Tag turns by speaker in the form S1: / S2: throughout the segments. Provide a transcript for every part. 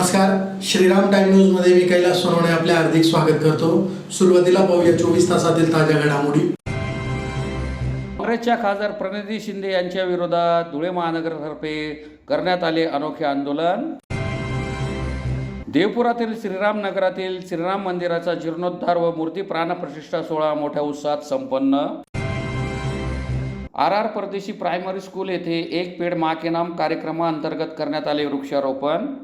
S1: नमस्कार, Shriram time news मध्ये मी कैलास सोनवणे आपले हार्दिक स्वागत करतो। सुरुवातीला पाहूया 24 तासातील ताज्या घडामोडी।
S2: काँग्रेसच्या खासदार प्रणिती शिंदे यांच्या विरोधात धुळे महानगरतर्फे करण्यात आले अनोखे आंदोलन। देवपुरातील श्रीराम नगरातील श्रीराम मंदिराचा जीर्णोद्धार व मूर्ती प्राणप्रतिष्ठा सोहळा मोठ्या उत्साहात संपन्न। आर परदेशी प्रायमरी स्कूल येथे एक पेड़ माँ के नाम कार्यक्रमाअंतर्गत करण्यात आले वृक्षारोपण।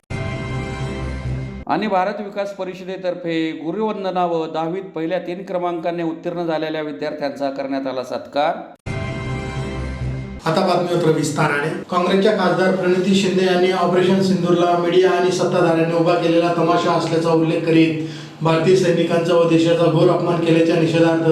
S2: आणि भारत विकास परिषदेतर्फे गुरुवंदना व 10वीत पहिल्या 3 क्रमांकाने उत्तीर्ण झालेल्या विद्यार्थ्यांचा करण्यात आला सत्कार।
S1: आता बातमीपत्र विस्ताराने। काँग्रेसच्या खासदार प्रणिती शिंदे यांनी ऑपरेशन सिंदूरला मीडिया आणि सत्ताधाऱ्यांनी उभा केलेला तमाशा असल्याचा उल्लेख करीत भारतीय सैनिकांचा व देशाचा घोर अपमान केल्याच्या निषेधार्थ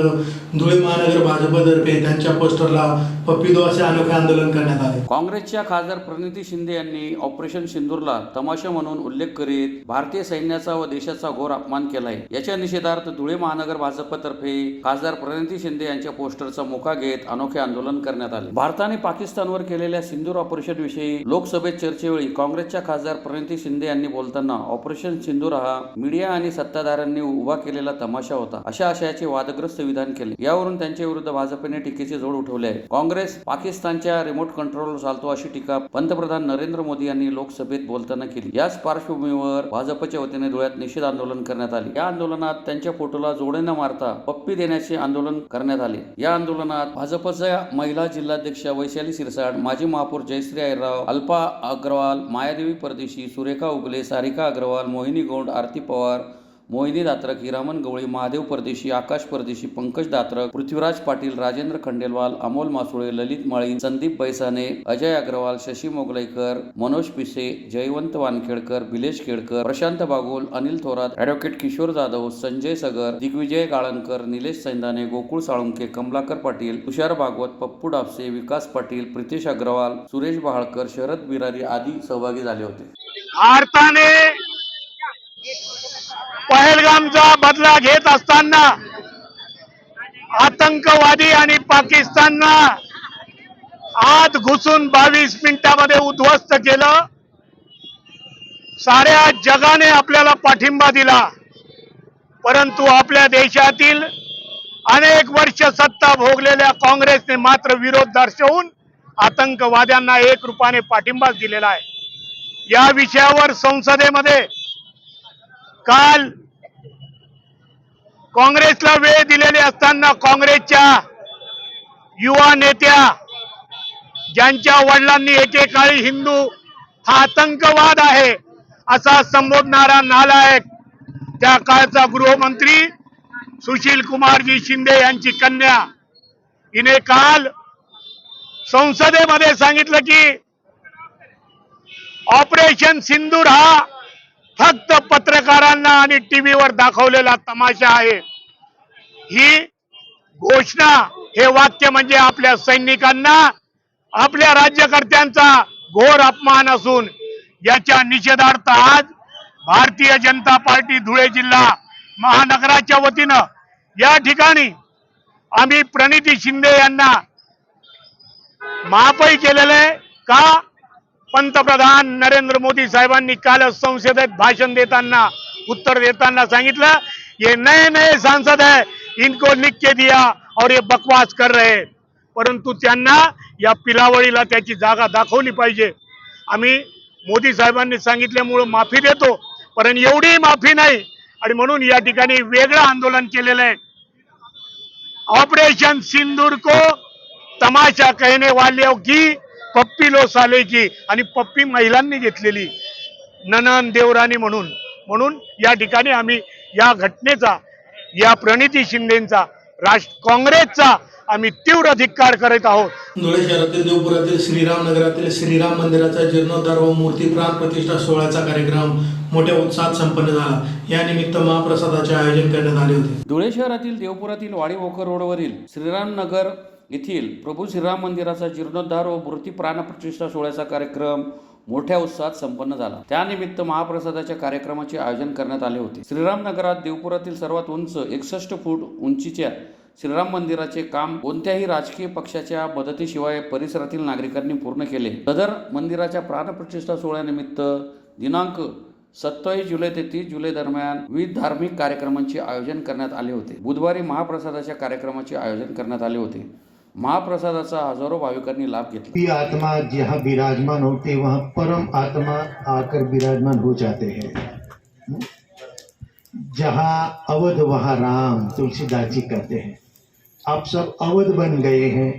S1: धुळे महानगर भाजपतर्फे त्यांच्या पोस्टरला पप्पी दो असे अनोखे आंदोलन करण्यात आले।
S2: काँग्रेसच्या खासदार प्रणिती शिंदे यांनी ऑपरेशन सिंदूरला तमाशा म्हणून उल्लेख करीत भारतीय सैन्याचा व देशाचा घोर अपमान केलाय। याच्या निषेधार्थ धुळे महानगर भाजपतर्फे खासदार प्रणिती शिंदे यांच्या पोस्टरचा मुखा घेत अनोखे आंदोलन करण्यात आले। भारताने पाकिस्तानवर केलेल्या सिंदूर ऑपरेशन विषयी लोकसभेत चर्चेवेळी काँग्रेसच्या खासदार प्रणिती शिंदे यांनी बोलताना ऑपरेशन सिंदूर हा मीडिया आणि सत्ताधाऱ्यांनी उभा केलेला तमाशा होता अशा आशयाचे वादग्रस्त विधान केले। यावरून त्यांच्या विरुद्ध भाजपने टीकेचे जोड उठवले आहे। काँग्रेस पाकिस्तानच्या रिमोट कंट्रोलवर चालतो अशी टीका पंतप्रधान नरेंद्र मोदी यांनी लोकसभेत बोलताना केली। याच पार्श्वभूमीवर भाजपच्या वतीने धुळ्यात निषेध आंदोलन करण्यात आले। या आंदोलनात त्यांच्या फोटोला जोडे न मारता पप्पी देण्याचे आंदोलन करण्यात आले। या आंदोलनात भाजपच्या महिला जिल्हाध्यक्षा वैशाली सिरसाट, माजी महापौर जयश्री अहिरराव, अल्पा अग्रवाल, मायादेवी परदेशी, सुरेखा उगले, सारिका अग्रवाल, मोहिनी गौंड, आरती पवार, मोहिनी दात्रक, हिरामन गवळी, महादेव परदेशी, आकाश परदेशी, पंकज दात्रक, पृथ्वीराज पाटील, राजेंद्र खंडेलवाल, अमोल मासुळे, ललित माळी, संदीप बैसाने, अजय अग्रवाल, शशी मोगलाईकर, मनोज पिसे, जयवंत वानखेडकर, बिलेश खेडकर, प्रशांत बागुल, अनिल थोरात, ॲडव्होकेट किशोर जाधव, संजय सगर, दिग्विजय गाळणकर, निलेश सैंदाने, गोकुळ साळुंके, कमलाकर पाटील, तुषार भागवत, पप्पू डापसे, विकास पाटील, प्रितेश अग्रवाल, सुरेश बहाळकर, शरद बिरारी आदी सहभागी झाले होते।
S3: भारताने पहलगामचा बदला घेत असताना आतंकवादी आणि पाकिस्तानना आत घुसून 22 मिनिटांमध्ये उद्ध्वस्त केलं। साऱ्या जगाने आपल्याला पाठिंबा दिला, परंतु आपल्या देशातील अनेक वर्ष सत्ता भोगलेल्या काँग्रेसने मात्र विरोध दर्शवून आतंकवाद्यांना एक रूपाने पाठिंबा दिलेला आहे। या विषयावर संसदेमध्ये काल काँग्रेसला वेळ दिलेली असताना काँग्रेसच्या युवा नेत्या, ज्यांच्या वडिलांनी एकेकाळी हिंदू हा आतंकवाद आहे असा संबोधणारा नालायक त्या काळचा गृहमंत्री सुशील कुमारजी शिंदे यांची कन्या, हिने काल संसदेमध्ये सांगितलं की ऑपरेशन सिंदूर हा फक्त पत्रकारांना आणि टीव्हीवर दाखवलेला तमाशा आहे। ही घोषणा, हे वाक्य म्हणजे आपल्या सैनिकांना, आपल्या राज्यकर्त्यांचा घोर अपमान असून याच्या निषेधार्थ आज भारतीय जनता पार्टी धुळे जिल्हा महानगराच्या वतीनं या ठिकाणी आम्ही प्रणिती शिंदे यांना महापै केलेलं आहे। का? पंतप्रधान नरेंद्र मोदी साहेबांनी काल संसदेत भाषण देताना, उत्तर देताना सांगितलं, ये नए नए सांसद है, इनको लिख के दिया और ये बकवास कर रहे हैं। परंतु त्यांना या पिलावळीला त्याची जागा दाखवली पाहिजे। आम्ही मोदी साहेबांनी सांगितल्यामुळे माफी देतो, पण एवढी माफी नाही, आणि म्हणून या ठिकाणी वेगळं आंदोलन केलेलं आहे। ऑपरेशन सिंदूर को तमाशा कहने वालों की पप्पी लो साले की, आणि पप्पी महिलांनी घेतलेली, ननन देवरानी म्हणून या ठिकाणी आम्ही या घटनेचा, या प्रणिती शिंदेचा, काँग्रेसचा आम्ही तीव्र धिक्कार करत आहोत।
S1: धुळे शहरातील देवपुरातील श्रीराम नगरातील श्रीराम मंदिराचा जीर्णोद्धार व मूर्ती प्राण प्रतिष्ठा सोहळ्याचा कार्यक्रम मोठ्या उत्साहात संपन्न झाला। या निमित्त महाप्रसादाचे आयोजन करण्यात आले होते।
S2: धुळे शहरातील देवपुरातील वाडी भोकर रोडवरील श्रीराम नगर येथील प्रभू श्रीराम मंदिराचा जीर्णोद्धार व मूर्ती प्राणप्रतिष्ठा सोहळ्याचा कार्यक्रम मोठ्या उत्साहात संपन्न झाला। त्यानिमित्त महाप्रसादाच्या कार्यक्रमाचे आयोजन करण्यात आले होते। श्रीराम नगरात देवपुरातील सर्वात उंच 61 फूट उंचीच्या श्रीराम मंदिराचे काम कोणत्याही राजकीय पक्षाच्या मदतीशिवाय परिसरातील नागरिकांनी पूर्ण केले। सदर मंदिराच्या प्राणप्रतिष्ठा सोहळ्यानिमित्त दिनांक 27 जुलै ते 30 जुलै दरम्यान विविध धार्मिक कार्यक्रमांचे आयोजन करण्यात आले होते. बुधवारी महाप्रसादाच्या कार्यक्रमाचे आयोजन करण्यात आले होते. महाप्रसादाचा हजारो भाविकांनी लाभ घेतला.
S4: भी आत्मा जहाँ विराजमान होते वहाँ परम आत्मा आकर विराजमान हो जाते हैं. जहाँ अवध वहाँ राम, तुलसीदास जी कहते हैं. आप सब अवध बन गए हैं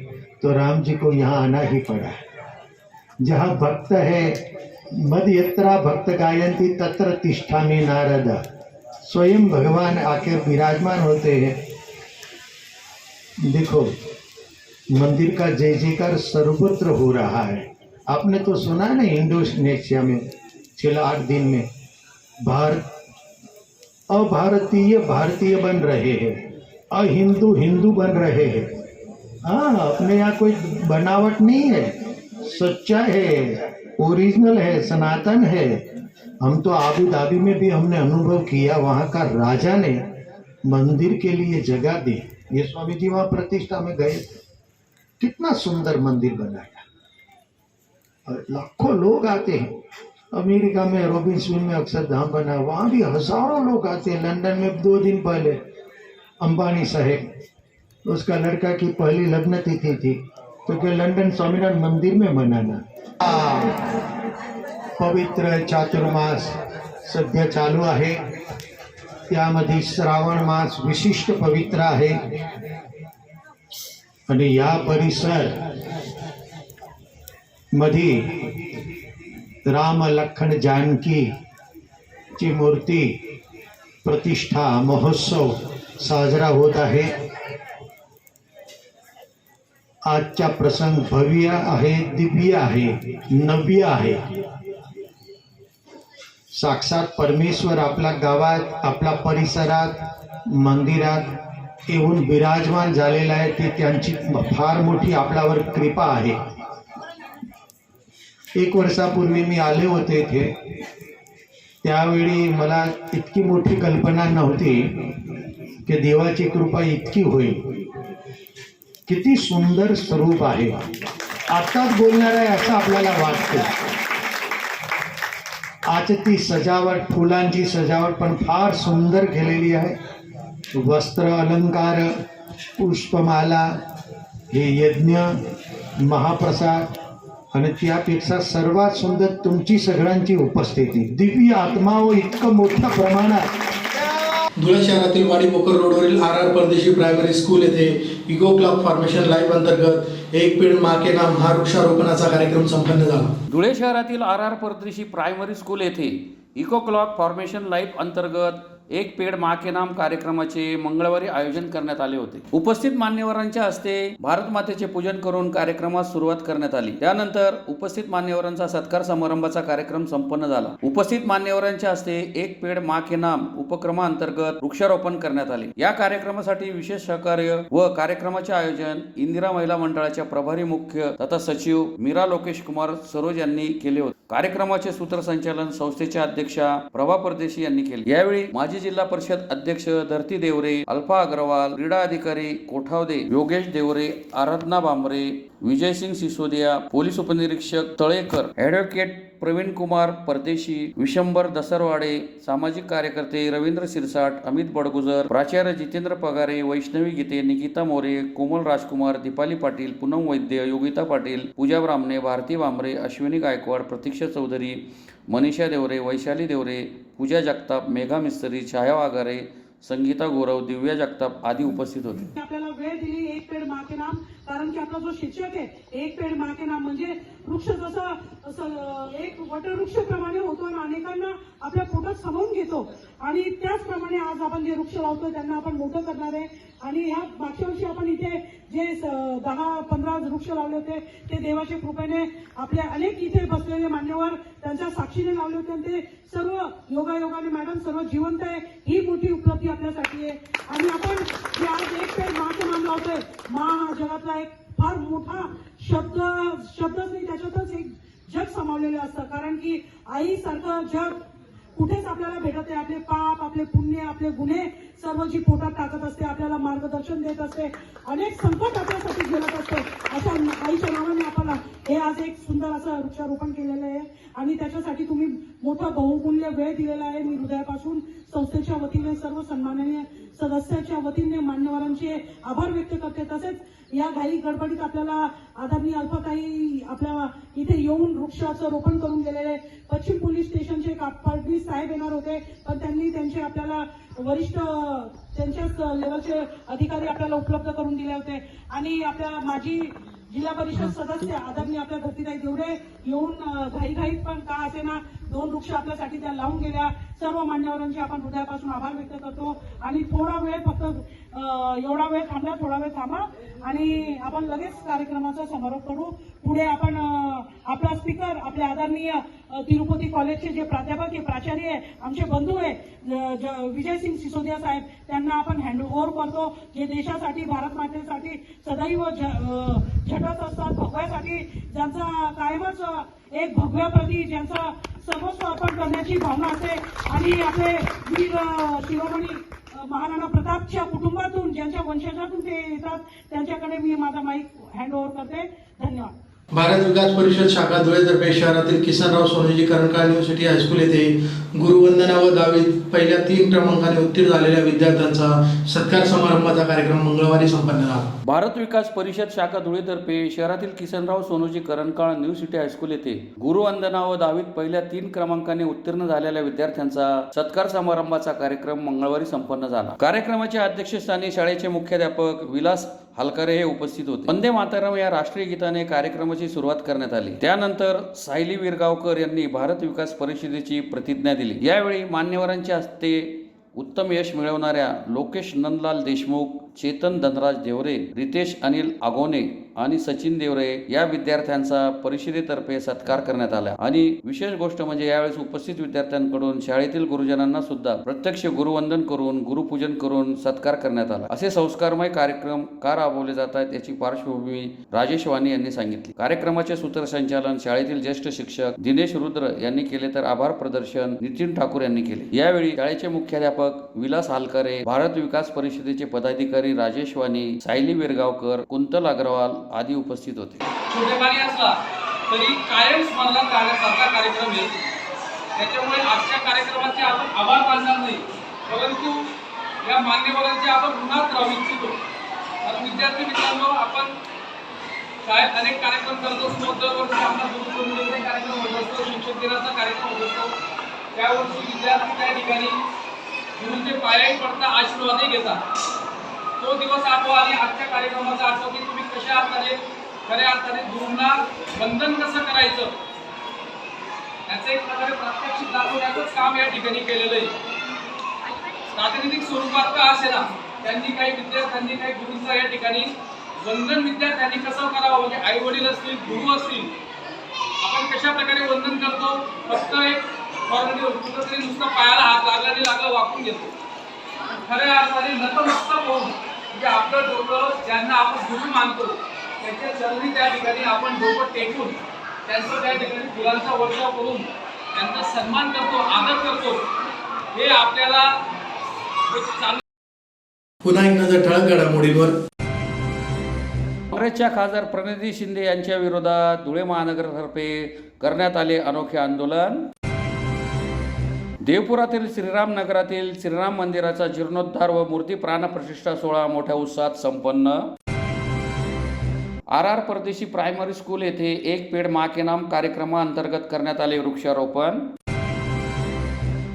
S4: तो राम जी को यहाँ आना ही पड़ा. जहाँ भक्त है, मद यत्रा भक्त गायंती तत्र तिष्ठामि नारद. स्वयं भगवान आकर विराजमान होते हैं. देखो, मंदिर का जय जयकार सर्वत्र हो रहा है. आपने तो सुना ना, इंडोनेशिया में पिछले 8 दिन में अभारतीय भारतीय बन रहे हैं, अहिंदू हिंदू बन रहे हैं. हाँ, अपने यहाँ कोई बनावट नहीं है, सच्चा है, ओरिजिनल है, सनातन है. हम तो आबू धाबी में भी हमने अनुभव किया, वहाँ का राजा ने मंदिर के लिए जगह दी. ये स्वामी जी वहाँ प्रतिष्ठा में गए, कितना सुंदर मंदिर बनाया और लाखों लोग आते हैं. अमेरिका में रॉबिन्सविल में अक्षरधाम बना, वहाँ भी हजारों लोग आते हैं. लंदन में 2 दिन पहले अंबानी साहेब, उसका लड़का की पहली लग्न तिथि थी, तो क्या लंदन स्वामीनारायण मंदिर में मनाना. पवित्र चातुर्मास सध्या चालू आहे. त्यामध्ये श्रावण मास विशिष्ट पवित्र आहे. आणि या परिसर मध्ये राम लखन जानकी ची मूर्ती प्रतिष्ठा महोत्सव साजरा होत आहे. आजचा प्रसंग भव्य आहे, दिव्य आहे, नव्य आहे. साक्षात परमेश्वर आपल्या गावात, आपल्या परिसरात, मंदिरात येऊन विराजमान झालेला आहे. ते त्यांची फार मोठी आपल्यावर कृपा आहे. 1 वर्षापूर्वी मी आले होते इथे. त्यावेळी मला इतकी मोठी कल्पना नव्हती की देवाची कृपा इतकी होईल. किती सुंदर स्वरूप आहे. आताच बोलणार आहे असं आपल्याला वाटतं. आज ती सजावट, फुलांची सजावट पण फार सुंदर केलेली आहे. वस्त्र अलंकार, पुष्पमाला, हे यज्ञ, महाप्रसाद आणि त्यापेक्षा सर्वात सुंदर तुमची सगळ्यांची उपस्थिती. दिव्य आत्माओ इतकं मोठ्या प्रमाणात.
S1: धुळे शहरातील वाडी पोखर रोडवरील RR परदेशी प्रायमरी स्कूल येथे इको क्लब फॉर्मेशन लाईव्ह अंतर्गत एक पेड़ माँ के नाम हा वृक्षारोपणाचा कार्यक्रम संपन्न झाला.
S2: धुळे शहरातील RR परदेशी प्रायमरी स्कूल येथे इको क्लॉक फॉर्मेशन लाईफ अंतर्गत एक पेड़ माँ के नाम कार्यक्रमाचे मंगळवारी आयोजन करण्यात आले होते. उपस्थित मान्यवरांच्या हस्ते भारत मातेचे पूजन करून कार्यक्रमास सुरुवात करण्यात आली. त्यानंतर उपस्थित मान्यवरांचा सत्कार समारंभाचा कार्यक्रम संपन्न झाला. उपस्थित मान्यवरांच्या हस्ते एक पेड़ माँ के नाम उपक्रमाअंतर्गत वृक्षारोपण करण्यात आले. या कार्यक्रमासाठी विशेष सहकार्य व कार्यक्रमाचे आयोजन इंदिरा महिला मंडळाच्या प्रभारी मुख्य तथा सचिव मीरा लोकेश कुमार सरोज यांनी केले होते. कार्यक्रमाचे सूत्रसंचालन संस्थेच्या अध्यक्षा प्रभा परदेशी यांनी केले. यावेळी माजी जिल्हा परिषद अध्यक्ष धरती देवरे, अल्फा अग्रवाल, क्रीडा अधिकारी कोठावदे, योगेश देवरे, आराधना बांबरे, विजयसिंग सिसोदिया, पोलीस उपनिरीक्षक तळेकर, ॲडव्होकेट प्रवीण कुमार परदेशी, विशंबर दसरवाडे, सामाजिक कार्यकर्ते रवींद्र सिरसाट, अमित बडगुजर, प्राचार्य जितेंद्र पगारे, वैष्णवी गीते, निकिता मोरे, कोमल राजकुमार, दीपाली पाटील, पूनम वैद्य, योगिता पाटील, पूजा ब्राह्मणे, भारती बांबरे, अश्विनी गायकवाड, प्रतीक्षा चौधरी, मनीषा देवरे, वैशाली देवरे, पूजा जगताप, मेघा मिस्त्री, छाया वाघारे, संगीता गोरव, दिव्या जगताप आदी उपस्थित होते.
S5: आपल्याला वेळ दिली एक पेड़ माँ के नाम, कारण की आपला जो शीर्षक आहे एक पेड़ माँ के नाम म्हणजे वृक्ष जसं एक वटवृक्षप्रमाणे होतो आणि अनेकांना आपल्या पोटात सामावून घेतो आणि त्याचप्रमाणे आज आपण जे वृक्ष लावतो त्यांना आपण मोठं करणार आहे. आणि ह्या मागच्या वर्षी आपण इथे जे 10-15 वृक्ष लावले होते ते देवाच्या कृपेने आपले अनेक इथे बसलेले मान्यवर त्यांच्या साक्षीने लावले होते आणि ते सर्व योगायोगाने मॅडम सर्व जिवंत आहे. ही मोठी उपलब्धी आपल्यासाठी आहे. आणि आपण जे आज एक पेड़ माँ के नाम लावतोय, माँ हा जगातला एक फार मोठा शब्दच नाही, त्याच्यातच एक जग सामावलेलं असतं. कारण की आईसारखं जग कुठेच आपल्याला भेटत आहे. आपले पाप, आपले पुण्य, आपले गुन्हे सर्व जी पोटात टाकत असते, आपल्याला मार्गदर्शन देत असते, अनेक संकट आपल्यासाठी झेलत असते. अशा आईच्या नावाने आपण हे आज एक सुंदर असं वृक्षारोपण केलेलं आहे आणि त्याच्यासाठी तुम्ही मोठा बहुमूल्य वेळ दिलेला आहे. मी हृदयापासून संस्थेच्या वतीने सर्व सन्माननीय सदस्याच्या वतीने मान्यवरांचे आभार व्यक्त करते. तसेच या घाई गडबडीत आपल्याला आदरणीय अल्पताई आपल्या इथे येऊन वृक्षाचं रोपण करून गेलेले पश्चिम पोलीस स्टेशनचे फडणवीस साहेब येणार होते, पण त्यांनी त्यांचे आपल्याला वरिष्ठ त्यांच्याच लेवलचे अधिकारी आपल्याला उपलब्ध करून दिले होते आणि आपल्या माजी जिल्हा परिषद सदस्य आदरणीय आपल्या भक्तीताई देवरे येऊन घाईघाईत पण का असे ना 2 वृक्ष आपल्यासाठी त्या लावून गेल्या. सर्व मान्यवरांचे आपण हृदयापासून आभार व्यक्त करतो आणि थोडा वेळ फक्त एवढा वेळ थांबला, थोडा वेळ थांबा आणि आपण लगेच कार्यक्रमाचा समारोप करू. पुढे आपण आपला स्पीकर आपले आदरणीय तिरुपती कॉलेजचे जे प्राध्यापक आहे, प्राचार्य आहे, आमचे बंधू आहे विजयसिंग सिसोदिया साहेब, त्यांना आपण हँडओव्हर करतो, जे देशासाठी भारत मातेसाठी सदैव झटत असतात, भगव्यासाठी ज्यांचा कायमच एक भगव्याप्रती ज्यांचा सर्वस्व अर्पण करण्याची भावना असते आणि आपले वीर शिरोमणी महाराणा प्रतापच्या कुटुंबातून ज्यांच्या वंशजातून ते येतात त्यांच्याकडे मी माझा माईक हँडओव्हर करते. धन्यवाद.
S1: भारत विकास परिषद शाखा धुळेतर्फे शहरातील किसनराव सोनूजी करणकाळ युनिव्हर्सिटी हायस्कूल येथे गुरुवंदना व 10वीत पहिल्या 3 क्रमांकाने उत्तीर्ण झालेल्या विद्यार्थ्यांचा सत्कार समारंभाचा कार्यक्रम मंगळवारी संपन्न झाला.
S2: भारत विकास परिषद शाखा धुळेतर्फे शहरातील किसनराव सोनूजी करणकाळ युनिव्हर्सिटी हायस्कूल येथे गुरुवंदना व 10वीत पहिल्या 3 क्रमांकाने उत्तीर्ण झालेल्या विद्यार्थ्यांचा सत्कार समारंभाचा कार्यक्रम मंगळवारी संपन्न झाला. कार्यक्रमाच्या अध्यक्षस्थानी शाळेचे मुख्याध्यापक विलास हलकरे हे उपस्थित होते. वंदे मातरम या राष्ट्रीय गीताने कार्यक्रमाची सुरुवात करण्यात आली. त्यानंतर सायली विरगावकर यांनी भारत विकास परिषदेची प्रतिज्ञा दिली. यावेळी मान्यवरांच्या हस्ते उत्तम यश मिळवणाऱ्या लोकेश नंदलाल देशमुख, चेतन धनराज देवरे, रितेश अनिल आगोने आणि सचिन देवरे या विद्यार्थ्यांचा परिषदेतर्फे सत्कार करण्यात आला. आणि विशेष गोष्ट म्हणजे यावेळेस उपस्थित विद्यार्थ्यांकडून शाळेतील गुरुजनांना सुद्धा प्रत्यक्ष गुरुवंदन करून गुरुपूजन करून सत्कार करण्यात आला. असे संस्कारमय कार्यक्रम का राबवले जात आहेत याची पार्श्वभूमी राजेश वाणी यांनी सांगितली. कार्यक्रमाचे सूत्रसंचालन शाळेतील ज्येष्ठ शिक्षक दिनेश रुद्र यांनी केले तर आभार प्रदर्शन नितीन ठाकूर यांनी केले. यावेळी शाळेचे मुख्याध्यापक विलास हालकरे, भारत विकास परिषदेचे पदाधिकारी राजेश वाणी, सायली विरगावकर, कुंतल अग्रवाल आदी उपस्थित होते.
S6: छोटेखानी असला तरी कायम स्मरणात राहण्यासारखा कार्यक्रम आहे. त्याच्यामुळे आजच्या कार्यक्रमाचे आपण आभार मानणार नाही, परंतु या मान्यवरांचे आपण ऋणात राहू इच्छितो. कारण विद्यार्थी मित्रांनो, आपण शाळेत अनेक कार्यक्रम करत असतो. दरवर्षी आपला गुरुपौर्णिमेचा कार्यक्रम होत असतो, शिक्षक दिनाचा कार्यक्रम होत असतो. त्यावर्षी विद्यार्थी त्या ठिकाणी गुरुंचे पायाही पडता आशीर्वादही घेतात. तो दिवस आठवा आणि आजच्या कार्यक्रमाचा आठवा की तुम्ही कशा अर्थाने खऱ्या अर्थाने गुरूंना वंदन कसं करायचं याचं एक प्रकारे प्रात्यक्षिक दाखवण्याचंच काम या ठिकाणी केलेलं आहे. प्रातिनिधिक स्वरूपात का असेना त्यांनी काही विद्यार्थ्यांनी काही गुरूंचा या ठिकाणी वंदन विद्यार्थ्यांनी कसं करावं, म्हणजे आई वडील असतील, गुरु असतील, आपण कशा प्रकारे वंदन करतो. फक्त एक फॉर्मॅलिटी कुठंतरी नुसतं पायाला हात लागला आणि लागला वाकून घेतो. खऱ्या अर्थाने नतमस्तक होऊन म्हणजे आपलं डोकं ज्यांना आपण गुरु मानतो त्यांच्या चरणी त्या ठिकाणी आपण डोकं टेकून त्यांचं त्या ठिकाणी फुलांचा वर्षाव करून त्यांचा सन्मान करतो, आदर करतो. हे आपल्याला
S1: पुन्हा एक नजर ठळक घडामोडींवर.
S2: काँग्रेसच्या खासदार प्रणिती शिंदे यांच्या विरोधात धुळे महानगरतर्फे करण्यात आले अनोखे आंदोलन. देवपुरातील श्रीराम नगरातील श्रीराम मंदिराचा जीर्णोद्धार व मूर्ती प्राणप्रतिष्ठा सोहळा मोठ्या उत्साहात संपन्न. RR परदेशी प्रायमरी स्कूल येथे एक पेड माँ के नाम कार्यक्रमाअंतर्गत करण्यात आले वृक्षारोपण.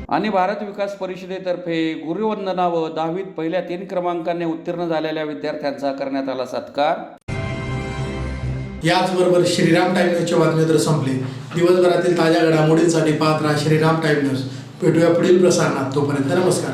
S2: आणि भारत विकास परिषदेतर्फे गुरुवंदना व 10वीत पहिल्या 3 क्रमांकाने उत्तीर्ण झालेल्या विद्यार्थ्यांचा करण्यात आला सत्कार.
S1: याचबरोबर श्रीराम टाइम न्यूजच्या बातम्या तर संपली. दिवसभरातील ताज्या घडामोडींसाठी पाहत राहा श्रीराम टाइम न्यूज. भेटूया पुढील प्रसारणात. तोपर्यंत नमस्कार.